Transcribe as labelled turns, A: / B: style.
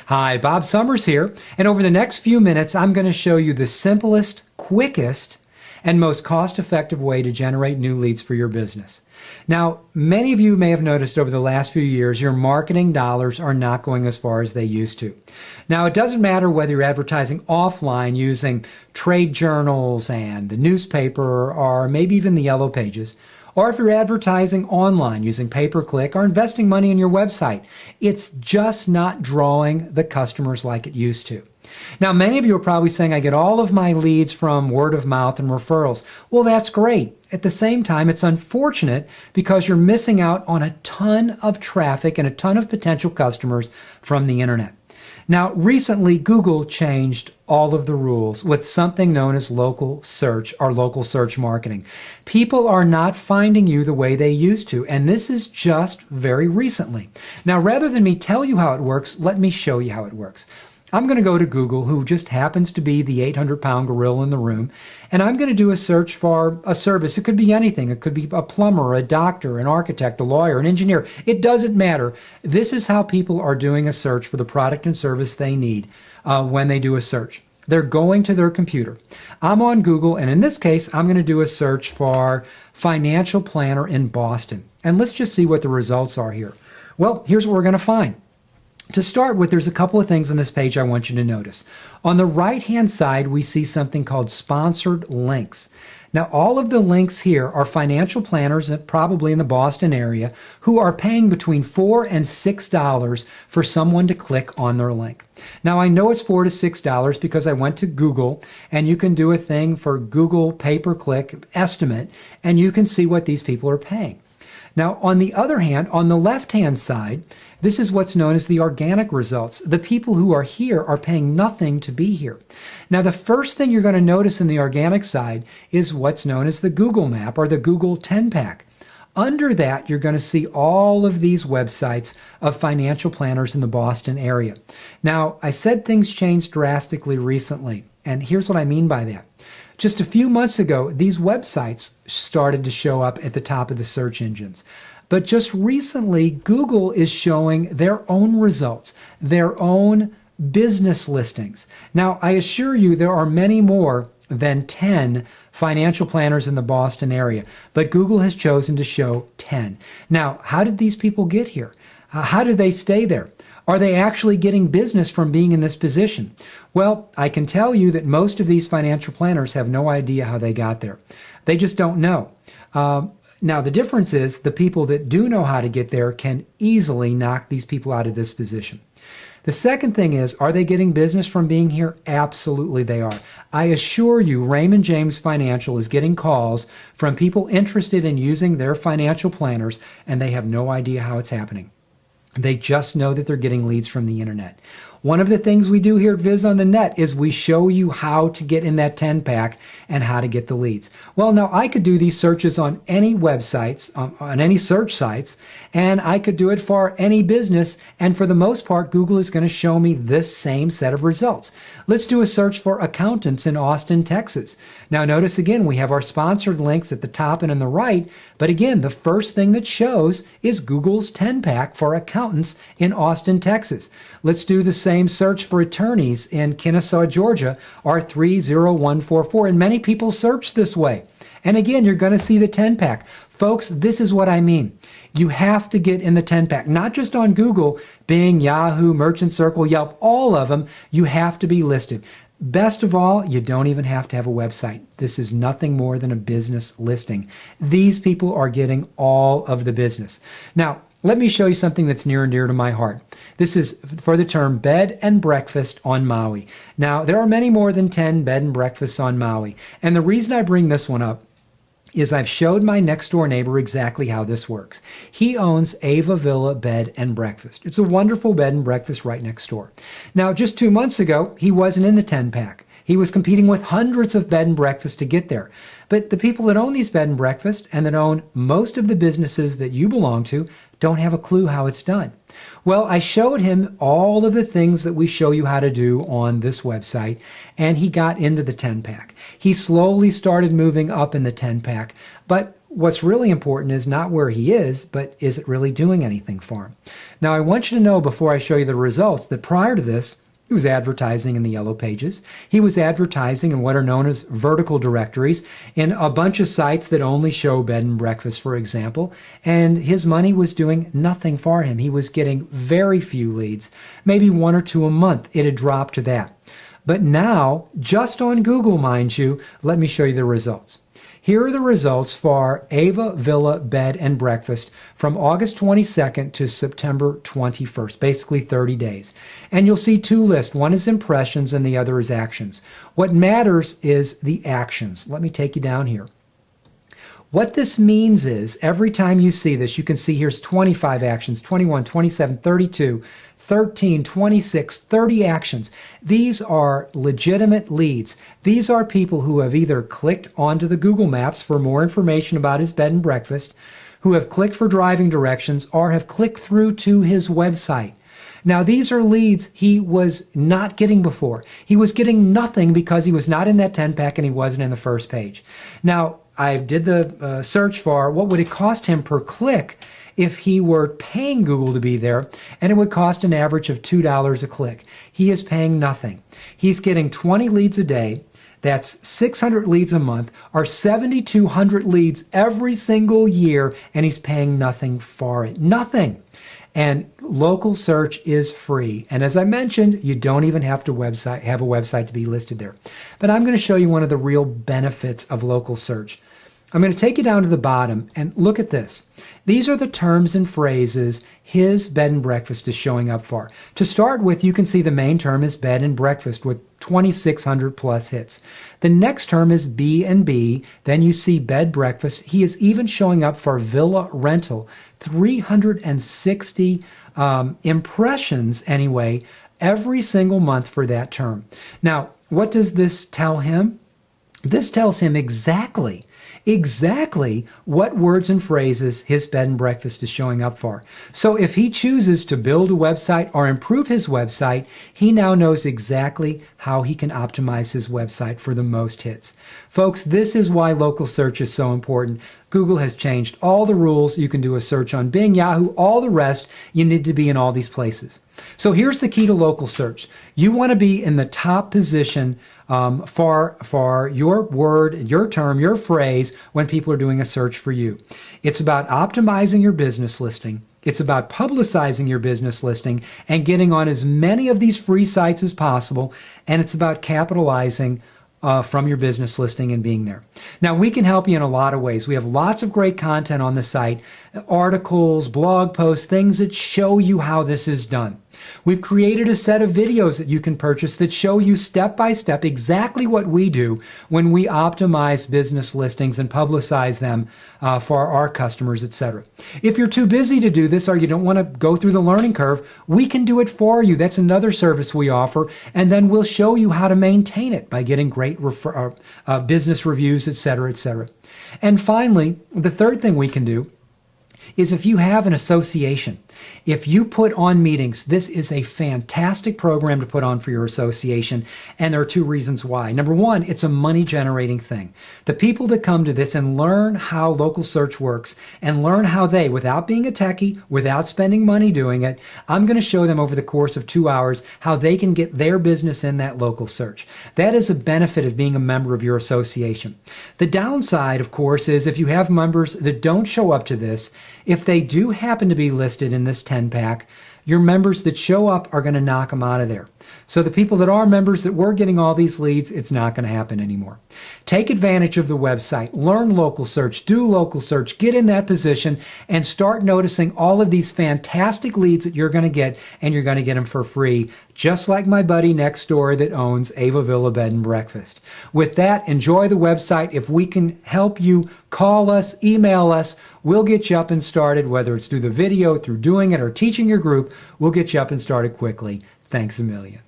A: Hi, Bob Summers here, and over the next few minutes I'm going to show you the simplest, quickest, and most cost-effective way to generate new leads for your business. Now, many of you may have noticed over the last few years your marketing dollars are not going as far as they used to. Now, it doesn't matter whether you're advertising offline using trade journals and the newspaper or maybe even the yellow pages, or if you're advertising online using pay-per-click or investing money in your website, it's just not drawing the customers like it used to. Now, many of you are probably saying, I get all of my leads from word of mouth and referrals. Well, that's great. At the same time, it's unfortunate because you're missing out on a ton of traffic and a ton of potential customers from the internet. Now, recently, Google changed all of the rules with something known as local search or local search marketing. People are not finding you the way they used to, and this is just very recently. Now, rather than me tell you how it works, let me show you how it works. I'm going to go to Google, who just happens to be the 800-pound gorilla in the room, and I'm going to do a search for a service. It could be anything. It could be a plumber, a doctor, an architect, a lawyer, an engineer. It doesn't matter. This is how people are doing a search for the product and service they need when they do a search. They're going to their computer. I'm on Google, and in this case, I'm going to do a search for financial planner in Boston. And let's just see what the results are here. Well, here's what we're going to find. To start with, there's a couple of things on this page I want you to notice. On the right-hand side, we see something called sponsored links. Now, all of the links here are financial planners, probably in the Boston area, who are paying between $4 and $6 for someone to click on their link. Now, I know it's $4 to $6 because I went to Google, and you can do a thing for Google pay-per-click estimate, and you can see what these people are paying. Now, on the other hand, on the left-hand side, this is what's known as the organic results. The people who are here are paying nothing to be here. Now, the first thing you're going to notice in the organic side is what's known as the Google map or the Google 10-pack. Under that, you're going to see all of these websites of financial planners in the Boston area. Now, I said things changed drastically recently, and here's what I mean by that. Just a few months ago, these websites started to show up at the top of the search engines. But just recently, Google is showing their own results, their own business listings. Now, I assure you there are many more than 10 financial planners in the Boston area, but Google has chosen to show 10. Now, how did these people get here? How did they stay there? Are they actually getting business from being in this position? Well, I can tell you that most of these financial planners have no idea how they got there. They just don't know. Now, the difference is the people that do know how to get there can easily knock these people out of this position. The second thing is, are they getting business from being here? Absolutely they are. I assure you, Raymond James Financial is getting calls from people interested in using their financial planners, and they have no idea how it's happening. They just know that they're getting leads from the internet. One of the things we do here at Viz on the Net is we show you how to get in that 10-pack and how to get the leads. Well, now I could do these searches on any websites, on any search sites, and I could do it for any business, and for the most part, Google is going to show me this same set of results. Let's do a search for accountants in Austin, Texas. Now notice again, we have our sponsored links at the top and on the right, but again, the first thing that shows is Google's 10-pack for accountants in Austin, Texas. Let's do the same search for attorneys in Kennesaw, Georgia, R30144, and many people search this way. And again, you're going to see the 10-pack. Folks, this is what I mean. You have to get in the 10-pack, not just on Google, Bing, Yahoo, Merchant Circle, Yelp, all of them. You have to be listed. Best of all, you don't even have to have a website. This is nothing more than a business listing. These people are getting all of the business. Now, let me show you something that's near and dear to my heart. This is for the term bed and breakfast on Maui. Now, there are many more than 10 bed and breakfasts on Maui. And the reason I bring this one up is I've showed my next door neighbor exactly how this works. He owns Ava Villa Bed and Breakfast. It's a wonderful bed and breakfast right next door. Now, just 2 months ago, he wasn't in the 10-pack. He was competing with hundreds of bed and breakfasts to get there. But the people that own these bed and breakfasts and that own most of the businesses that you belong to don't have a clue how it's done. Well, I showed him all of the things that we show you how to do on this website, and he got into the 10-pack. He slowly started moving up in the 10-pack, but what's really important is not where he is, but is it really doing anything for him? Now, I want you to know before I show you the results that prior to this, he was advertising in the yellow pages. He was advertising in what are known as vertical directories in a bunch of sites that only show bed and breakfast, for example. And his money was doing nothing for him. He was getting very few leads, maybe 1 or 2 a month. It had dropped to that. But now, just on Google, mind you, let me show you the results. Here are the results for Ava Villa Bed and Breakfast from August 22nd to September 21st, basically 30 days. And you'll see 2 lists. One is impressions and the other is actions. What matters is the actions. Let me take you down here. What this means is every time you see this, you can see here's 25 actions, 21, 27, 32, 13, 26, 30 actions. These are legitimate leads. These are people who have either clicked onto the Google Maps for more information about his bed and breakfast, who have clicked for driving directions, or have clicked through to his website. Now, these are leads he was not getting before. He was getting nothing because he was not in that 10-pack and he wasn't in the first page. Now, I did the search for what would it cost him per click if he were paying Google to be there, and it would cost an average of $2 a click. He is paying nothing. He's getting 20 leads a day. That's 600 leads a month, or 7,200 leads every single year, and he's paying nothing for it. Nothing. And local search is free. And as I mentioned, you don't even have to have a website to be listed there. But I'm going to show you one of the real benefits of local search. I'm going to take you down to the bottom and look at this. These are the terms and phrases his bed and breakfast is showing up for. To start with, you can see the main term is bed and breakfast with 2,600 plus hits. The next term is B&B. Then you see bed breakfast. He is even showing up for villa rental. 360 impressions anyway, every single month for that term. Now, what does this tell him? This tells him exactly what words and phrases his bed and breakfast is showing up for. So if he chooses to build a website or improve his website, he now knows exactly how he can optimize his website for the most hits. Folks, this is why local search is so important. Google has changed all the rules. You can do a search on Bing, Yahoo, all the rest. You need to be in all these places. So here's the key to local search. You want to be in the top position for your word, your term, your phrase when people are doing a search for you. It's about optimizing your business listing. It's about publicizing your business listing and getting on as many of these free sites as possible. And it's about capitalizing from your business listing and being there. Now, we can help you in a lot of ways. We have lots of great content on the site, articles, blog posts, things that show you how this is done. We've created a set of videos that you can purchase that show you step by step exactly what we do when we optimize business listings and publicize them for our customers, etc. If you're too busy to do this or you don't want to go through the learning curve, we can do it for you. That's another service we offer, and then we'll show you how to maintain it by getting great business reviews, etc., etc. And finally, the third thing we can do is if you have an association, if you put on meetings, this is a fantastic program to put on for your association, and there are 2 reasons why. Number one, it's a money-generating thing. The people that come to this and learn how local search works and learn how they, without being a techie, without spending money doing it, I'm going to show them over the course of 2 hours how they can get their business in that local search. That is a benefit of being a member of your association. The downside, of course, is if you have members that don't show up to this, if they do happen to be listed in this 10-pack, your members that show up are going to knock them out of there. So the people that are members that were getting all these leads, it's not going to happen anymore. Take advantage of the website, learn local search, do local search, get in that position, and start noticing all of these fantastic leads that you're going to get, and you're going to get them for free, just like my buddy next door that owns Ava Villa Bed and Breakfast. With that, enjoy the website. If we can help you, call us, email us. We'll get you up and started, whether it's through the video, through doing it, or teaching your group. We'll get you up and started quickly. Thanks a million.